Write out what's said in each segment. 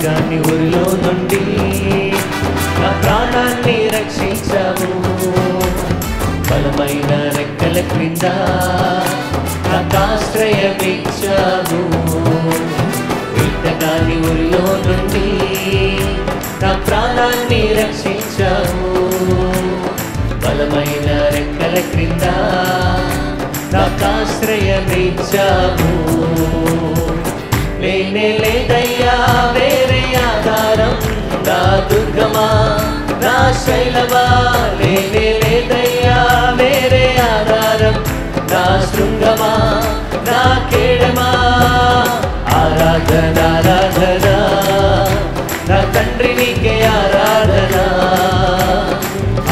కీటకాన్ని ఊరిలో నుండి నా ప్రాణాన్ని రక్షించావు. బలమైన రెక్కల క్రింద నాకాశ్రయమిచ్చావు. కీటకాన్ని ఊరిలో నుండి నా ప్రాణాన్ని రక్షించావు. బలమైన రెక్కల క్రింద నాకాశ్రయమిచ్చావు. లేనే లేదయ్యా వేరే ఆధారం, నా దుర్గమా నా శైలమా. లేనే లేదయ్యా వేరే ఆధారం, నా శృంగమా నా కేడమా. ఆరాధన ఆరాధన నా తండ్రి నీకే ఆరాధన.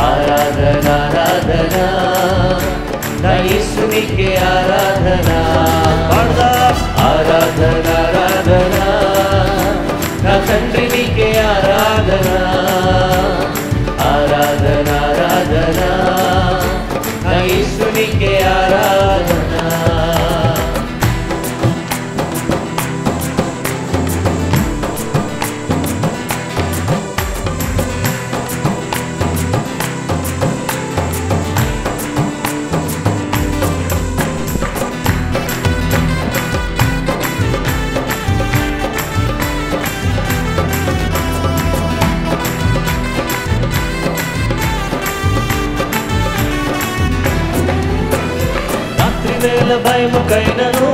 ఆరాధన ఆరాధన నా యేసు నీకే ఆరాధన. ఆరాధన ఆరాధన నా తండ్రి నీకే ఆరాధన. ఆరాధన ఆరాధన నా యేసు నీకే ఆరాధన. వేల భయముకైనను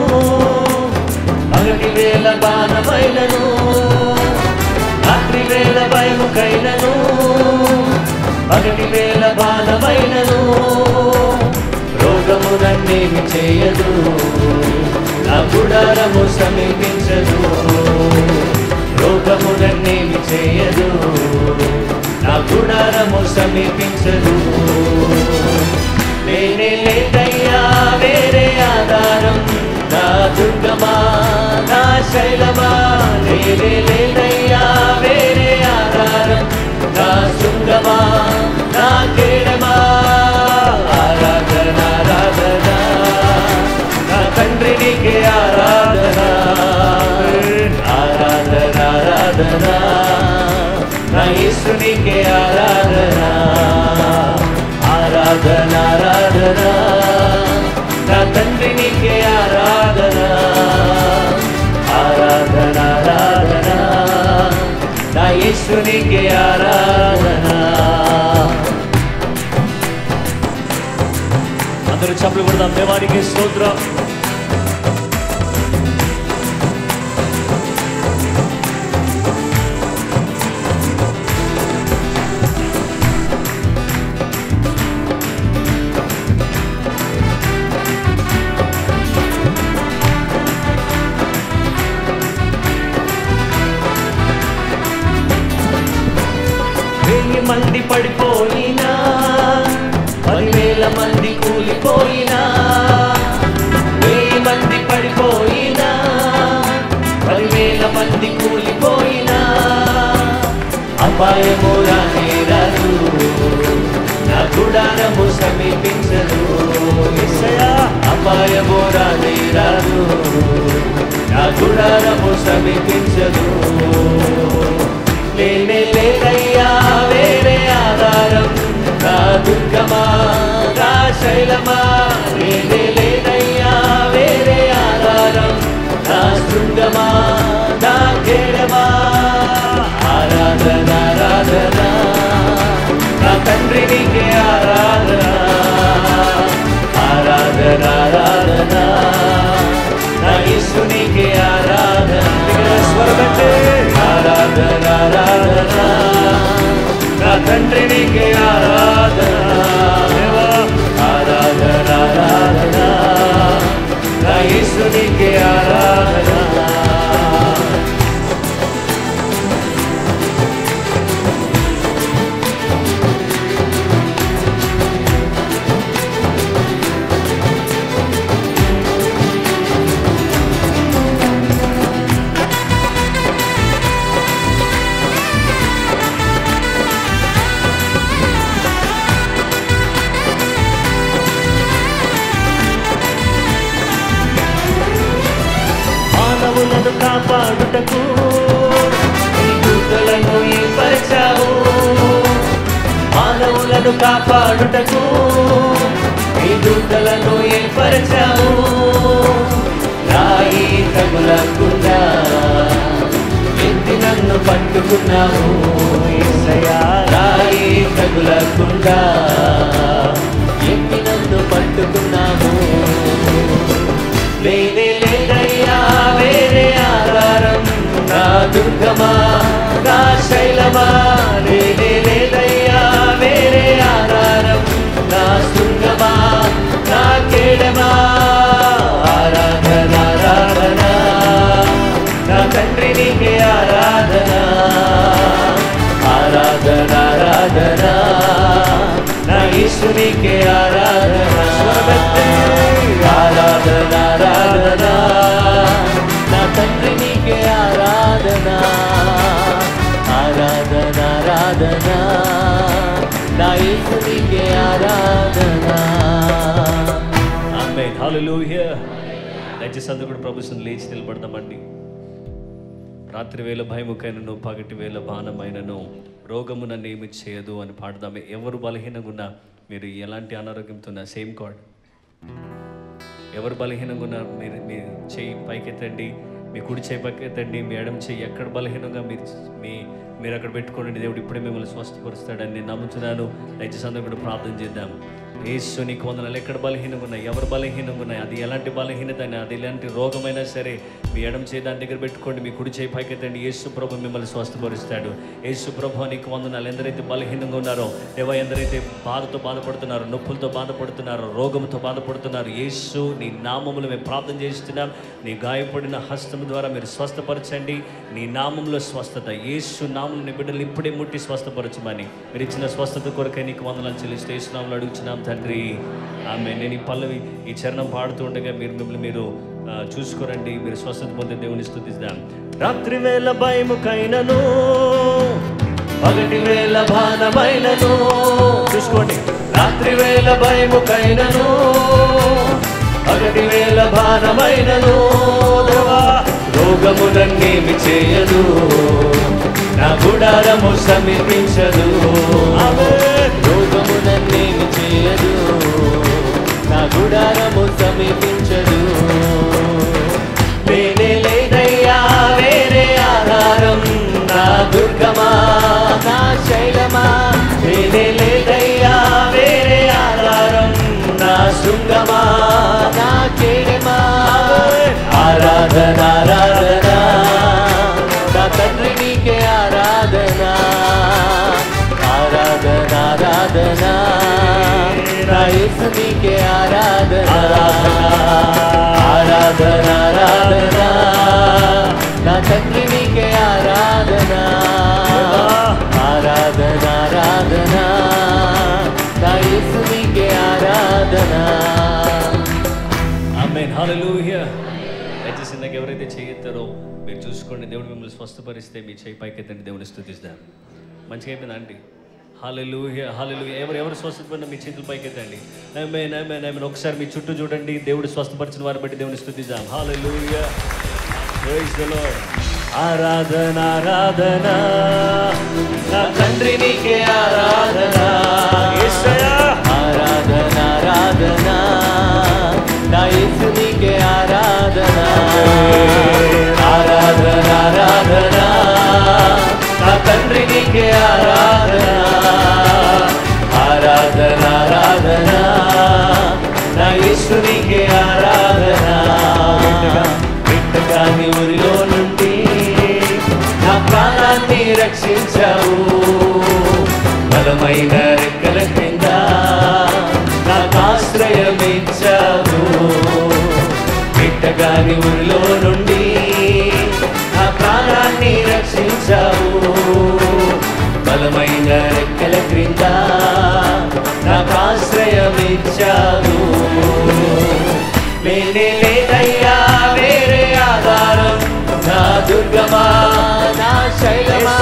పగటి వేల బాణమైనను. రాత్రి వేల భయముకైనను పగటి వేల బాణమైనను. రోగము నన్నేమి చేయదు, నా గుడారము సమీపించదు. రోగము నన్నేమి చేయదు, నా గుడారము సమీపించదు. లేనే లేదయ్యా వేరే ఆధారం, నా దుర్గమా నా శైలమా. లేనే లేదయ్యా వేరే ఆధారం, నా శృంగమా నా కేడమా. ఆరాధన ఆరాధన నా తండ్రి నీకే ఆరాధన. ఆరాధన ఆరాధన నా యేసు నీకే ఆరాధన. ఆరాధన ఆరాధన నా తండ్రి నీకే ఆరాధన. ఆరాధన ఆరాధన నా యేసు నీకే ఆరాధన. అందరూ చప్పట్లు కొడదాం దేవానికి స్తోత్రం. మంది పడిపోయినా 10,000 మంది కూలిపోయినా. 1000 మంది పడిపోయినా 10,000 మంది కూలిపోయినా. అపాయము రానే రాదు, నా గుడారము సమీపించదు. అపాయము రానే రాదు, నా గుడారము సమీపించదు. లేనే లేదయ్యా వేరే ఆధారం, నా దుర్గమా నా శైలమా. లేనే లేదయ్యా వేరే ఆధారం, నా శృంగమా నా కేడమా. ఆరాధన ఆరాధన నా తండ్రి నీకే ఆరాధన. ఆరాధన ఆరాధన నా యేసు నీకే ఆరాధన. స్వరపెట్టే ఆరాధన ఆరాధన నా తండ్రి నీకే ఆరాధన. ఆరాధన ఆరాధన నా యేసు నీకే ఆరాధన. నన్ను కాపాడుటకు నీ దూతలను ఏర్పరచావు. రాయి తగులకుండా ఎత్తి నన్ను పట్టుకున్నావు. యేసయ్యా రాయి తగులకుండా ఎత్తి నన్ను పట్టుకున్నావు. లేనే లేదయ్యా వేరే ఆధారం, నా దుర్గమా నా శైలమా. లేనే లేదయ్యా వేరే ఆధారం, నా శృంగమా నా కేడమా. ఆరాధన ఆరాధన నా తండ్రి నీకే ఆరాధన. ఆరాధన ఆరాధన నా యేసు నీకే ఆరాధన. ఆరాధన ఆరాధన నా తండ్రి నీకే ఆరాధన. ఆరాధన ఆరాధన నా యేసు నీకే ఆరాధన. ఆమేన్. హల్లెలూయా. దయచేసి అందరూ కూడా ప్రభు సన్నిధిలో లేచి నిలబడదామండి. రాత్రి వేళ భయముకైనను పగటి వేళ బాణమైనను రోగము నన్ను ఏమి చేయదు అని పాడదామే. ఎవరు బలహీనంగా ఉన్నా, మీరు ఎలాంటి అనారోగ్యంతో ఉన్నా, సేమ్ కార్డ్. ఎవరు బలహీనంగా ఉన్నా మీరు మీ చెయ్యి పైకెత్తండి, మీ కుడి చేయి పైకెత్తండి, మీ ఎడమ చెయ్యి ఎక్కడ బలహీనంగా మీరు అక్కడ పెట్టుకోండి. దేవుడు ఇప్పుడే మిమ్మల్ని స్వస్థపరుస్తాడని నేను నమ్ముతున్నాను. దయచేసి అందరూ కూడా ప్రార్థన చేద్దాం. యేసు నీకు వందనాలు. ఎక్కడ బలహీనంగా ఉన్నాయి, ఎవరు బలహీనంగా ఉన్నాయి, అది ఎలాంటి బలహీనత అయినా, అది ఎలాంటి రోగమైనా సరే, మీ ఎడమ చేయి దాని దగ్గర పెట్టుకోండి, మీ కుడి చేయి పైకెత్తండి. యేసు ప్రభు మిమ్మల్ని స్వస్థపరుస్తాడు. యేసు ప్రభు నీకు వందనాలు. ఎందరైతే బలహీనంగా ఉన్నారో దేవా, ఎందరైతే బాధతో బాధపడుతున్నారో, నొప్పులతో బాధపడుతున్నారో, రోగంతో బాధపడుతున్నారు, యేసు నీ నామములో మేము ప్రార్థన చేస్తున్నాం. నీ గాయపడిన హస్తం ద్వారా మీరు స్వస్థపరచండి. నీ నామంలో స్వస్థత, యేసు నామంలో నీ బిడ్డలు ఇప్పుడే ముట్టి స్వస్థపరచమని మీరు ఇచ్చిన స్వస్థత కొరకై నీకు వందనాలు చెల్లిస్తూ యేసు నామములో అడుగుచున్నాం తండ్రి. ఆమేన్. నేను ఈ పల్లవి ఈ చరణం పాడుతూ ఉండగా మిమ్మల్ని మీరు చూసుకోరండి. మీరు స్వస్థత పొందే దేవుని స్తుతిద్దాం. రాత్రి వేళ భయముకైనను పగటి వేళ బాణమైనను, చూసుకోండి. రాత్రి వేళ భయముకైనను పగటి వేళ బాణమైనను రోగము నన్నేమి చేయదు, నా గుడారము సమీపించదు. రోగము నన్నేమి చేయదు, నా గుడారము సమీపించదు. లేనే లేదయ్యా వేరే ఆధారం, నా దుర్గమా నా శైలమా. లేనే లేదయ్యా వేరే ఆధారం, నా శృంగమా నా కేడమా. ఆరాధన ఆరాధన నా తండ్రి నీకే ఆరాధన. ఆరాధన ఆరాధన నా యేసు నీకే ఆరాధన. ఆరాధన ఆరాధన నా తండ్రి నీకే ఆరాధన. ఆరాధన ఆరాధన నా యేసు నీకే ఆరాధన. ఆమేన్. హల్లెలూయా. దయచేసి ఇందాక ఎవరైతే చేయెత్తారో మీరు చూసుకోండి. దేవుడు మిమ్మల్ని స్వస్థపరిస్తే మీ చేయి పైకెత్తండి, దేవుని స్తుతిస్తాం. మంచిగా అయిపోయిందా అండి? హల్లెలూయా హల్లెలూయా. ఎవరు స్వస్థపడినా మీ చేతులు పైకెత్తండి. ఆమేన్ ఆమేన్ ఆమేన్. ఒకసారి మీ చుట్టూ చూడండి. దేవుడు స్వస్థపరిచిన వారిని బట్టి దేవుని స్తుతిద్దాం. హల్లెలూయా. Praise the Lord. ఆరాధన ఆరాధన నా తండ్రి నీకే ఆరాధన. యేసయ్యా. ఆరాధన ఆరాధన నా యేసు నీకే ఆరాధన. ఆరాధన ఆరాధన నా తండ్రి నీకే ఆరాధన. ఆరాధన ఆరాధన నా యేసు నీకే ఆరాధన. విట్టగాని ఊరిలో నుండి నా ప్రాణాన్ని రక్షించావు. బలమైన రెక్కల కింద నాకు ఆశ్రయమిచ్చావు. విట్టగాని ఊరిలో నుండి నా ప్రాణాన్ని రక్షించావు. బలమైన రెక్కల క్రింద నాకు ఆశ్రయమిచ్చావు. లేనే లేదయ్యా వేరే ఆధారం, నా దుర్గమా నా శైలమా.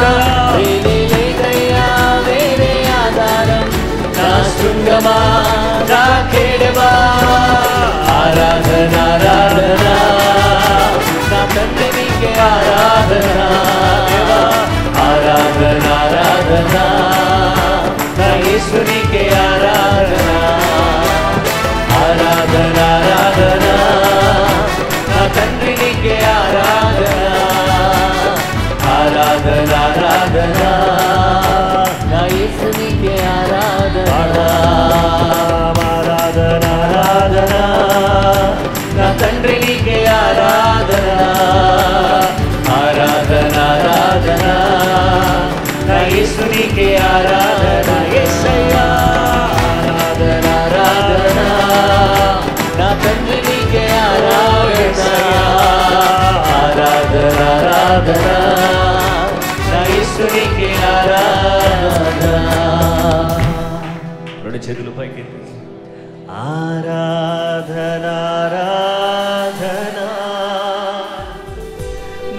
లేనే లేదయ్యా వేరే ఆధారం, నా శృంగమా నా కేడమా. ఆరాధన ఆరాధన నా తండ్రి నీకే ఆరాధన. ఆరాధన ఆరాధన నా యేసు యేసునికే ఆరాధన ఆరాధన ఆరాధన నా తండ్రి నీకే ఆరాధన ఆరాధన ఆరాధన నా యేసునికే ఆరాధన ఆరాధన ఆరాధన నా తండ్రి నీకే ఆరాధన ఆరాధన ఆరాధన నా యేసునికే ఆరాధన యేసయ్యా ఆరాధన ఆరాధన నా తండ్రి నీకే ఆరాధన ఆరాధన ఆరాధన నా యేసునికే ఆరాధన రెండు చేతులు పైకి ఆరాధన ఆరాధన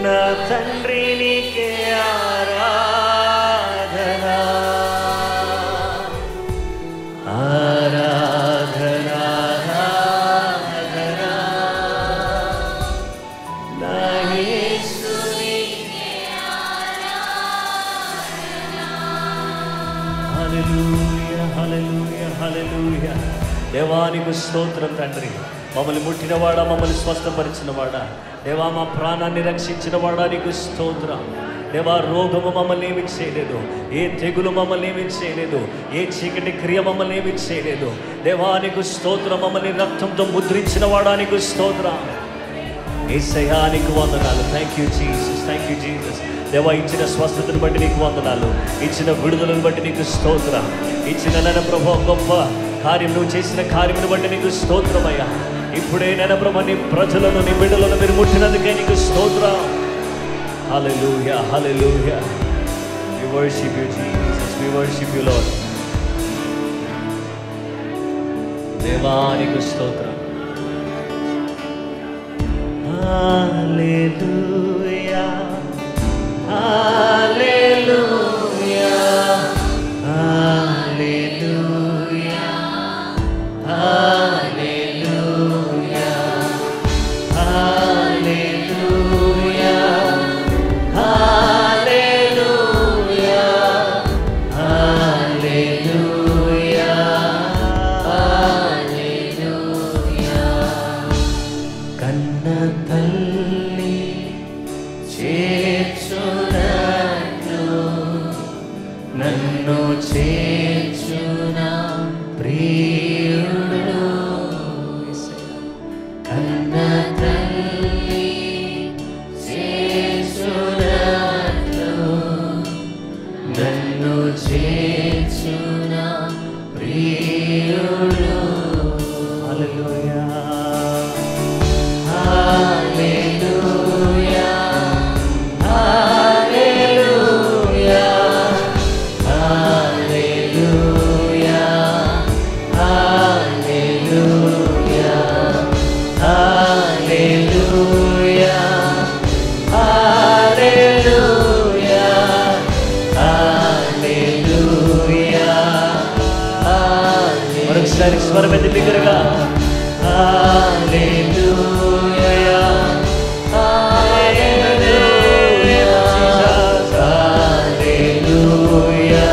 నా తండ్రి నీకే ఆరాధన ఆరాధన ఆరాధన నా యేసునికే ఆరాధన హల్లెలూయా హల్లెలూయా హల్లెలూయా దేవానికి స్తోత్రం తండ్రి మమ్మల్ని ముట్టినవాడా మమ్మల్ని స్వస్థపరిచినవాడా దేవా మా ప్రాణాన్ని రక్షించినవాడా నీకు స్తోత్రం దేవా రోగము మమ్మల్ని ఏమి చేయలేదు ఏ తెగులు మమ్మల్ని ఏమి చేయలేదు ఏ చీకటి క్రియ మమ్మల్ని ఏమి చేయలేదు దేవానికి స్తోత్రం మమ్మల్ని రక్తంతో ముద్రించిన వాడానికి స్తోత్రం యేసయ్యా నీకు వందనాలు థ్యాంక్ యూ జీసస్ దేవా ఇచ్చిన స్వస్థతను బట్టి నీకు వందనాలు ఇచ్చిన విడుదలను బట్టి నీకు స్తోత్రం ఇచ్చిన నన్న ప్రభు గొప్ప కార్యం నువ్వు చేసిన కార్యమును బట్టి నీకు స్తోత్రమయ్యా ఇప్పుడే నన్న ప్రభు నీ ప్రజలను నీ బిడ్డలను మీరు ముట్టినందుకే నీకు స్తోత్రం హల్లెలూయా హల్లెలూయా we worship you Jesus we worship you Lord దేవానికి స్తోత్రం హల్లెలూయా హల్లెలూయా హల్లెలూయా హల్లెలూయా హల్లెలూయా హల్లెలూయా హల్లెలూయా హల్లెలూయా కన్న తల్లి చేర్చునట్లు నన్ను చేర్చున ప్రియుడు కన్న తల్లి చేర్చునట్లు నన్ను చేర్చున ప్రియుడు హల్లెలూయా హల్లెలూయా హల్లెలూయా హల్లెలూయా హల్లెలూయా హల్లెలూయా హల్లెలూయా హల్లెలూయా మరొకసారి స్వరం ఎత్తి బిగ్గరగా హల్లెలూయా హల్లెలూయా హల్లెలూయా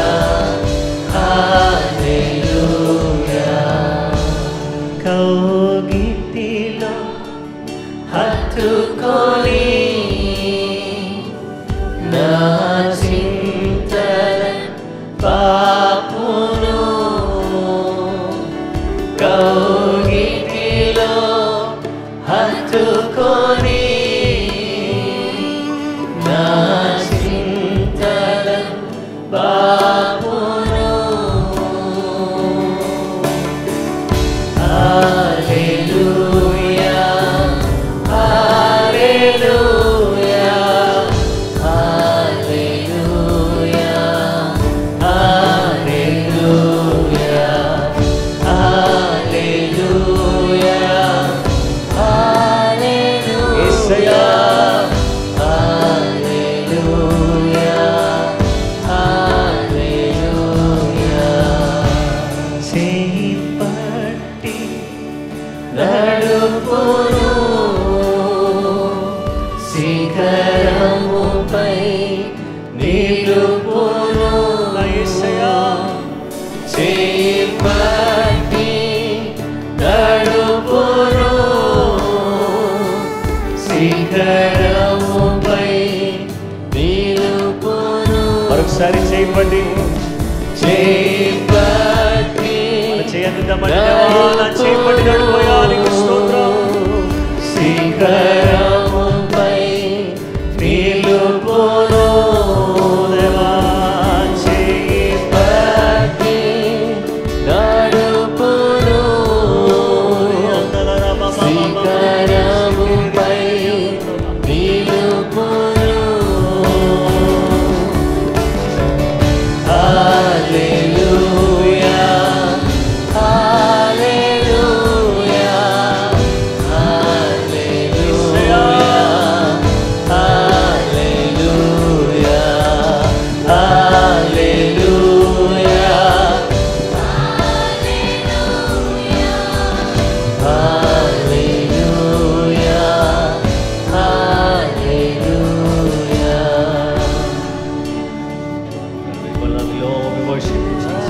హల్లెలూయా కౌగిటిలో హత్తుకొని నా చింతల పాపును కౌగిటిలో హత్తుకొని నా చింతల పాపును హల్లెలూయా హల్లెలూయా హల్లెలూయా హల్లెలూయా ఒకసారి చేయబడి చేయదిద్దామని చేయబడి నడిపోయానికి స్తోత్రం. శిఖరముపై నిలుపును దేవా, చేయబడి నడుపును. శిఖరముపై నిలుపును. హల్లెలూయా హల్లెలూయా హల్లెలూయా హల్లెలూయా హల్లెలూయా హల్లెలూయా హల్లెలూయా. Lord, we worship you, Jesus.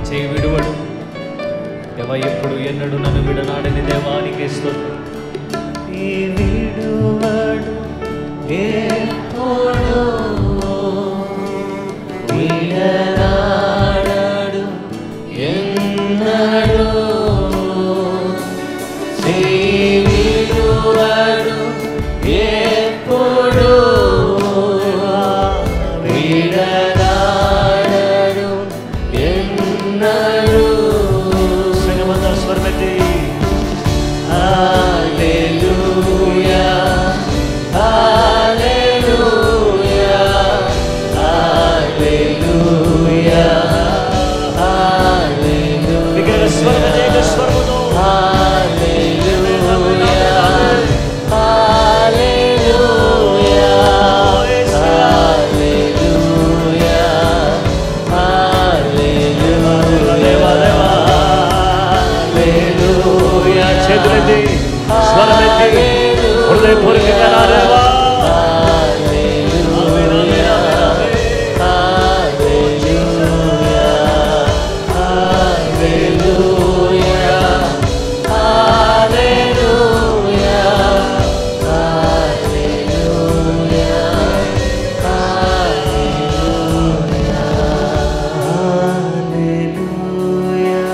చేయి విడువడు దేవా, ఎప్పుడు ఎన్నడు నన్ను విడనాడని దేవానికి స్తోత్రం. ఈ విడువడు ఎప్పుడు విడనాడడు ఎన్నడు. చేయి విడువడు ఎప్పుడు విడనాడడు ఎన్నడు. సంగమంతా స్వరమెత్తి హల్లెలూయా హల్లెలూయా హల్లెలూయా హల్లెలూయా. బిగ్గరగా స్వరమెత్తి, స్వరముతో హల్లెలూయా హల్లెలూయా హల్లెలూయా హల్లెలూయా. చేతులెత్తి స్వరమెత్తి హృదయపూర్వకంగా నాదేవా హల్లెలూయా హల్లెలూయా హల్లెలూయా హల్లెలూయా హల్లెలూయా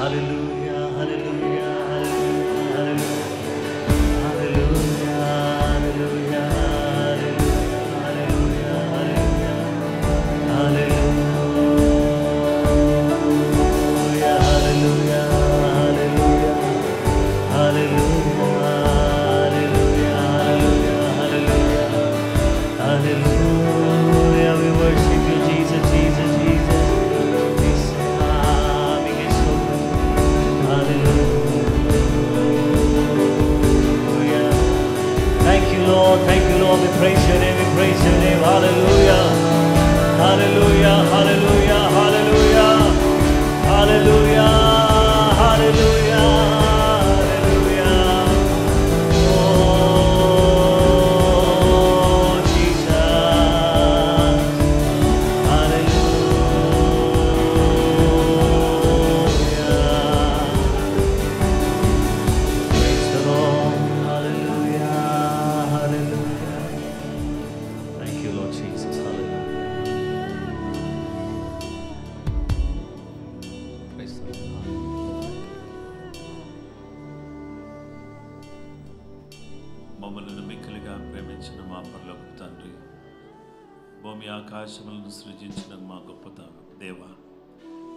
Hallelujah, hallelujah, hallelujah, hallelujah, hallelujah, hallelujah, hallelujah, hallelujah, hallelujah, hallelujah, hallelujah, hallelujah, hallelujah. We worship you, Jesus, Jesus, Jesus. Thank you, Lord. Thank you, Lord. We praise your name. We praise your name. Hallelujah. Hallelujah. Hallelujah. Hallelujah. Hallelujah. Hallelujah. Hallelujah. Oh, Jesus. Hallelujah. Praise the Lord. Hallelujah. Hallelujah. Thank you, Lord Jesus. Hallelujah. Praise the Lord. మమ్మల్ని మిక్కిలిగా ప్రేమించిన మా పరలోకపు తండ్రి, భూమి ఆకాశములను సృజించిన మా గొప్ప దేవా,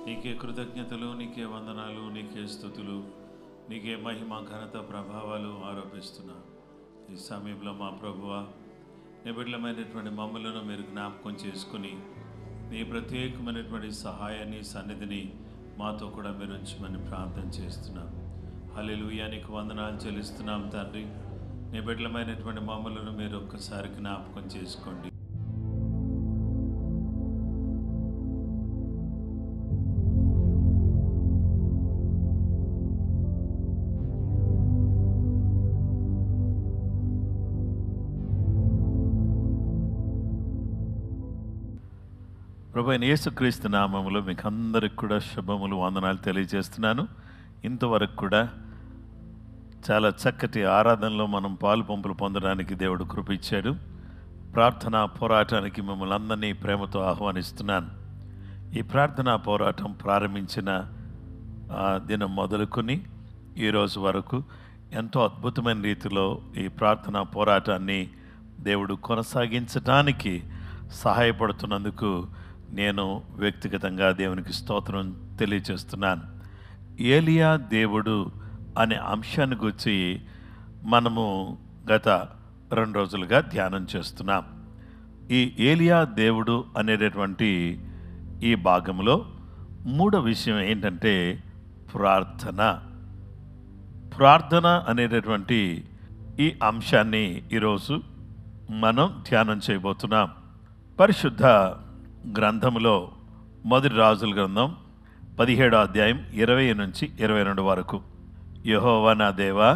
నీకే కృతజ్ఞతలు, నీకే వందనాలు, నీకే స్తుతులు, నీకే మహిమ ఘనత ప్రభావాలు ఆరోపిస్తున్నా. ఈ సమయంలో మా ప్రభువా, నిబిడలమైనటువంటి మమ్మలను మీరు జ్ఞాపకం చేసుకుని నీ ప్రత్యేకమైనటువంటి సహాయాన్ని, సన్నిధిని మాతో కూడా మీరు ఉంచమని ప్రార్థన చేస్తున్నాం. హల్లెలూయా, నీకు వందనాలు చెల్లిస్తున్నాం తండ్రి. నీ బిడ్డలమైనటువంటి మమ్మలను మీరు ఒక్కసారి జ్ఞాపకం చేసుకోండి. ప్రభువైన యేసుక్రీస్తు నామములో మీకు అందరికి కూడా శుభములు, వందనాలు తెలియజేస్తున్నాను. ఇంతవరకు కూడా చాలా చక్కటి ఆరాధనలో మనం పాలు పంపులు పొందడానికి దేవుడు కృప ఇచ్చాడు. ప్రార్థనా పోరాటానికి మిమ్మల్ని అందరినీ ప్రేమతో ఆహ్వానిస్తున్నాను. ఈ ప్రార్థనా పోరాటం ప్రారంభించిన దినం మొదలుకొని ఈరోజు వరకు ఎంతో అద్భుతమైన రీతిలో ఈ ప్రార్థనా పోరాటాన్ని దేవుడు కొనసాగించడానికి సహాయపడుతున్నందుకు నేను వ్యక్తిగతంగా దేవునికి స్తోత్రం తెలియజేస్తున్నాను. ఏలియా దేవుడు అనే అంశాన్ని గురించి మనము గత 2 రోజులుగా ధ్యానం చేస్తున్నాం. ఈ ఏలియా దేవుడు అనేటటువంటి ఈ భాగంలో 3వ విషయం ఏంటంటే ప్రార్థన అనేటటువంటి ఈ అంశాన్ని ఈరోజు మనం ధ్యానం చేయబోతున్నాం. పరిశుద్ధ గ్రంథంలో మొదటి రాజుల గ్రంథం 17వ అధ్యాయం 20 నుంచి 22 వరకు. యెహోవా నా దేవా,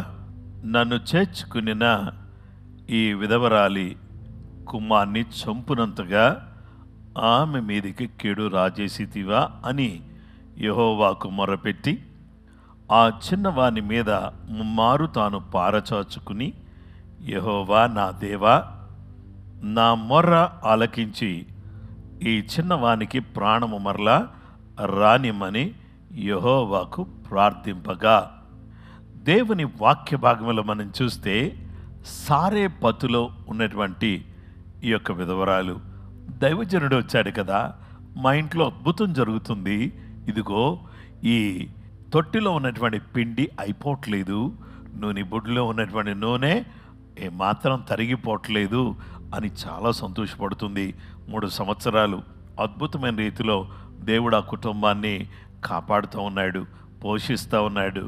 నన్ను చేర్చుకునిన ఈ విధవరాలి కుమార్ని చంపునంతగా ఆమె మీదికి కీడు రాజేసితివా అని యెహోవాకు మొరపెట్టి ఆ చిన్నవాని మీద ముమ్మారు తాను పారచాచుకుని, యెహోవా నా దేవా, నా మొర్ర ఆలకించి ఈ చిన్నవానికి ప్రాణము మరలా రానిమ్మని యెహోవాకు ప్రార్థింపగా. దేవుని వాక్య భాగంలో మనం చూస్తే సారేపతులో ఉన్నటువంటి ఈ యొక్క విధవరాలు, దైవజనుడు వచ్చాడు కదా, మా ఇంట్లో అద్భుతం జరుగుతుంది, ఇదిగో ఈ తొట్టిలో ఉన్నటువంటి పిండి అయిపోవట్లేదు, నూనె బుడ్లో ఉన్నటువంటి నూనె ఏమాత్రం తరిగిపోవట్లేదు అని చాలా సంతోషపడుతుంది. 3 సంవత్సరాలు అద్భుతమైన రీతిలో దేవుడు ఆ కుటుంబాన్ని కాపాడుతూ ఉన్నాడు, పోషిస్తూ ఉన్నాడు.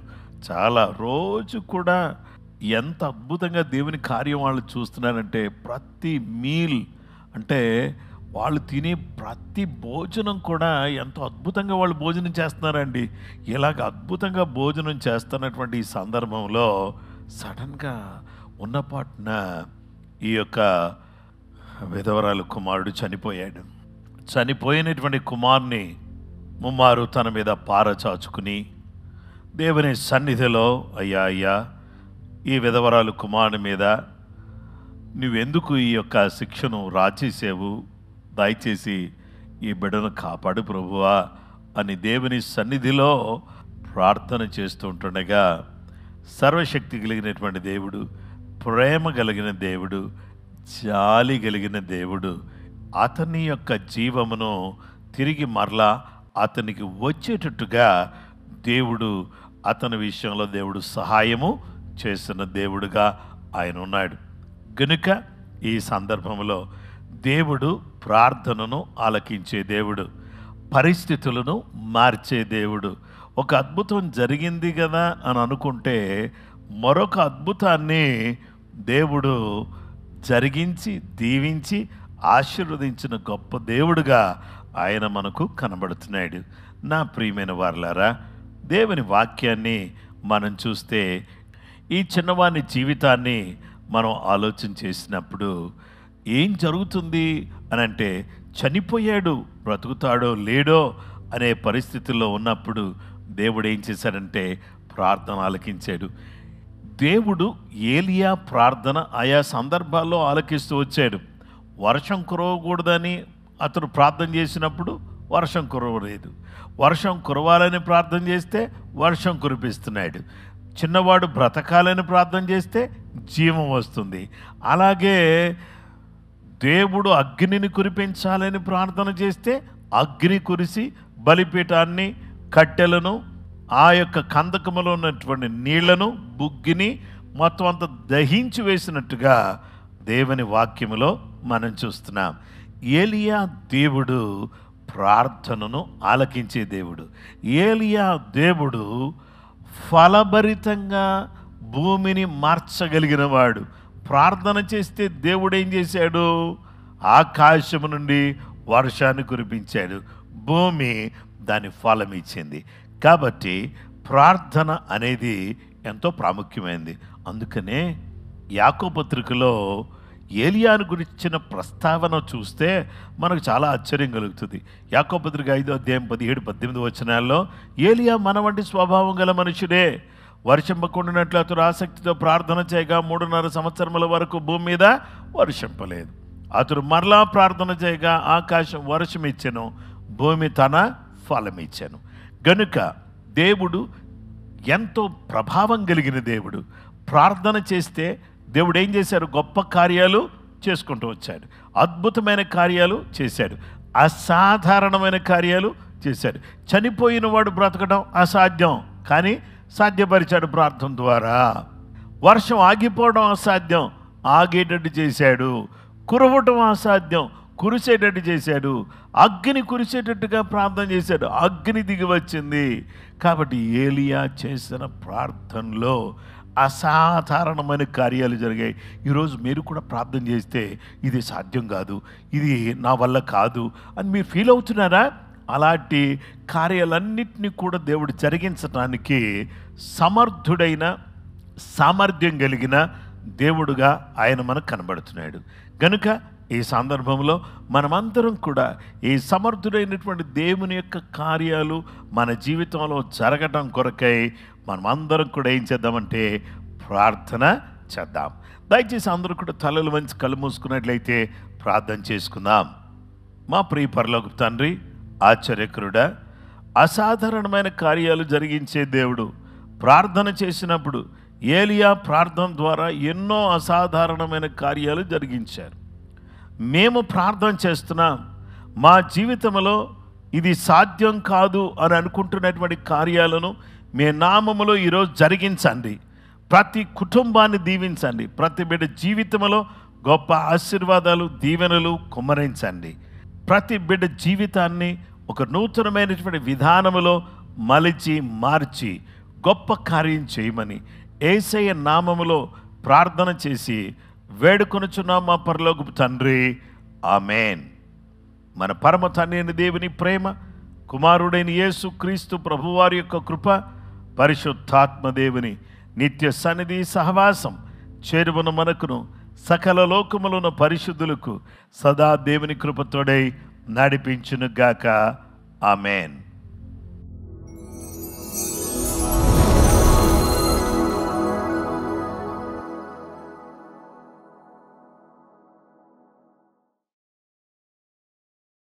చాలా రోజు కూడా ఎంత అద్భుతంగా దేవుని కార్యం వాళ్ళు చూస్తున్నారంటే, ప్రతి మీల్ అంటే వాళ్ళు తినే ప్రతి భోజనం కూడా ఎంతో అద్భుతంగా వాళ్ళు భోజనం చేస్తున్నారండి. ఇలాగ అద్భుతంగా భోజనం చేస్తున్నటువంటి ఈ సందర్భంలో సడన్గా ఉన్నపాటున ఈ యొక్క విధవరాలు కుమారుడు చనిపోయాడు. చనిపోయినటువంటి కుమారుని ముమ్మారు తన మీద పారచాచుకుని దేవుని సన్నిధిలో, అయ్యా ఈ విధవరాలు కుమారుని మీద నువ్వెందుకు ఈ యొక్క శిక్షను రాచేసావు, దయచేసి ఈ బిడ్డను కాపాడు ప్రభువా అని దేవుని సన్నిధిలో ప్రార్థన చేస్తూ ఉంటుండగా, సర్వశక్తి కలిగినటువంటి దేవుడు, ప్రేమ కలిగిన దేవుడు, జాలి కలిగిన దేవుడు అతని యొక్క జీవమును తిరిగి మరలా అతనికి వచ్చేటట్టుగా దేవుడు అతని విషయంలో దేవుడు సహాయము చేస్తున్న దేవుడుగా ఆయన ఉన్నాడు. గనుక ఈ సందర్భంలో దేవుడు ప్రార్థనను ఆలకించే దేవుడు, పరిస్థితులను మార్చే దేవుడు. ఒక అద్భుతం జరిగింది కదా అని అనుకుంటే మరొక అద్భుతాన్ని దేవుడు జరిగించి దీవించి ఆశీర్వదించిన గొప్ప దేవుడుగా ఆయన మనకు కనబడుతున్నాడు. నా ప్రియమైన వారలారా, దేవుని వాక్యాన్ని మనం చూస్తే ఈ చిన్నవాని జీవితాన్ని మనం ఆలోచన చేసినప్పుడు ఏం జరుగుతుంది అని అంటే, చనిపోయాడు, బ్రతుకుతాడో లేడో అనే పరిస్థితుల్లో ఉన్నప్పుడు దేవుడు ఏం చేశాడంటే ప్రార్థన ఆలకించాడు. దేవుడు ఏలియా ప్రార్థన ఆయా సందర్భాల్లో ఆలకిస్తూ వచ్చాడు. వర్షం కురవకూడదని అతను ప్రార్థన చేసినప్పుడు వర్షం కురవలేదు, వర్షం కురవాలని ప్రార్థన చేస్తే వర్షం కురిపిస్తున్నాడు. చిన్నవాడు బ్రతకాలని ప్రార్థన చేస్తే జీవం వస్తుంది. అలాగే దేవుడు అగ్నిని కురిపించాలని ప్రార్థన చేస్తే అగ్ని కురిసి బలిపీఠాన్ని, కట్టెలను, ఆ యొక్క కందకములో ఉన్నటువంటి నీళ్లను, బుగ్గిని మొత్తం అంతా దహించి వేసినట్టుగా దేవుని వాక్యములో మనం చూస్తున్నాం. ఏలియా దేవుడు ప్రార్థనను ఆలకించే దేవుడు. ఏలియా దేవుడు ఫలభరితంగా భూమిని మార్చగలిగిన వాడు. ప్రార్థన చేస్తే దేవుడు ఏం చేశాడు? ఆకాశము నుండి వర్షాన్ని కురిపించాడు, భూమి దాని ఫలం ఇచ్చింది. కాబట్టి ప్రార్థన అనేది ఎంతో ప్రాముఖ్యమైనది. అందుకనే యాకోబు పత్రికలో ఏలియాను గురించిన ప్రస్తావన చూస్తే మనకు చాలా ఆశ్చర్యం కలుగుతుంది. యాకోబు పత్రిక 5వ అధ్యాయం 17-18 వచనాల్లో ఏలియా మన వంటి స్వభావం గల మనుషుడే. వర్షింపకుండానట్లు అతడు ఆసక్తితో ప్రార్థన చేయగా 3.5 సంవత్సరముల వరకు భూమి మీద వర్షింపలేదు. అతడు మరలా ప్రార్థన చేయగా ఆకాశం వర్షం ఇచ్చెను, భూమి తన ఫలం ఇచ్చెను. గనుక దేవుడు ఎంతో ప్రభావం కలిగిన దేవుడు. ప్రార్థన చేస్తే దేవుడు ఏం చేశారు? గొప్ప కార్యాలు చేసుకుంటూ వచ్చాడు, అద్భుతమైన కార్యాలు చేశాడు, అసాధారణమైన కార్యాలు చేశాడు. చనిపోయిన వాడు బ్రతకడం అసాధ్యం, కానీ సాధ్యపరిచాడు ప్రార్థన ద్వారా. వర్షం ఆగిపోవడం అసాధ్యం, ఆగేటట్టు చేశాడు. కురవటం అసాధ్యం, కురిసేటట్టు చేశాడు. అగ్ని కురిసేటట్టుగా ప్రార్థన చేశాడు, అగ్ని దిగి వచ్చింది. కాబట్టి ఏలియా చేసిన ప్రార్థనలో అసాధారణమైన కార్యాలు జరిగాయి. ఈరోజు మీరు కూడా ప్రార్థన చేస్తే ఇది సాధ్యం కాదు, ఇది నా వల్ల కాదు అని మీరు ఫీల్ అవుతున్నారా? అలాంటి కార్యాలన్నింటినీ కూడా దేవుడు జరిగించడానికి సమర్థుడైన, సామర్థ్యం కలిగిన దేవుడుగా ఆయన మనకు కనబడుతున్నాడు. గనుక ఈ సందర్భంలో మనమందరం కూడా ఈ సమర్థుడైనటువంటి దేవుని యొక్క కార్యాలు మన జీవితంలో జరగడం కొరకై మనమందరం కూడా ఏం చేద్దామంటే ప్రార్థన చేద్దాం. దయచేసి అందరూ కూడా తలలు వంచి కళ్ళు మూసుకున్నట్లయితే ప్రార్థన చేసుకుందాం. మా ప్రియ పరలోకపు తండ్రి, ఆశ్చర్యకరుడా, అసాధారణమైన కార్యాలు జరిగించే దేవుడు. ప్రార్థన చేసినప్పుడు ఏలియా ప్రార్థన ద్వారా ఎన్నో అసాధారణమైన కార్యాలు జరిగించారు. మేము ప్రార్థన చేస్తున్నాం, మా జీవితంలో ఇది సాధ్యం కాదు అని అనుకుంటున్నటువంటి కార్యాలను మీ నామములో ఈరోజు జరిగించండి. ప్రతి కుటుంబాన్ని దీవించండి, ప్రతి బిడ్డ జీవితంలో గొప్ప ఆశీర్వాదాలు, దీవెనలు కుమ్మరించండి. ప్రతి బిడ్డ జీవితాన్ని ఒక నూతనమైనటువంటి విధానములో మలిచి మార్చి గొప్ప కార్యం చేయమని యేసయ్య నామములో ప్రార్థన చేసి వేడుకొనుచున్నాం మా పరలోకపు తండ్రి, ఆమేన్. మన పరమ తండ్రి అయిన దేవుని ప్రేమ, కుమారుడైన యేసు క్రీస్తు ప్రభువారి యొక్క కృప, పరిశుద్ధాత్మ దేవుని నిత్య సన్నిధి సహవాసం చేరువన మనకును సకల లోకములున్న పరిశుద్ధులకు సదా దేవుని కృపతోడై నడిపించునుగాక. ఆమేన్.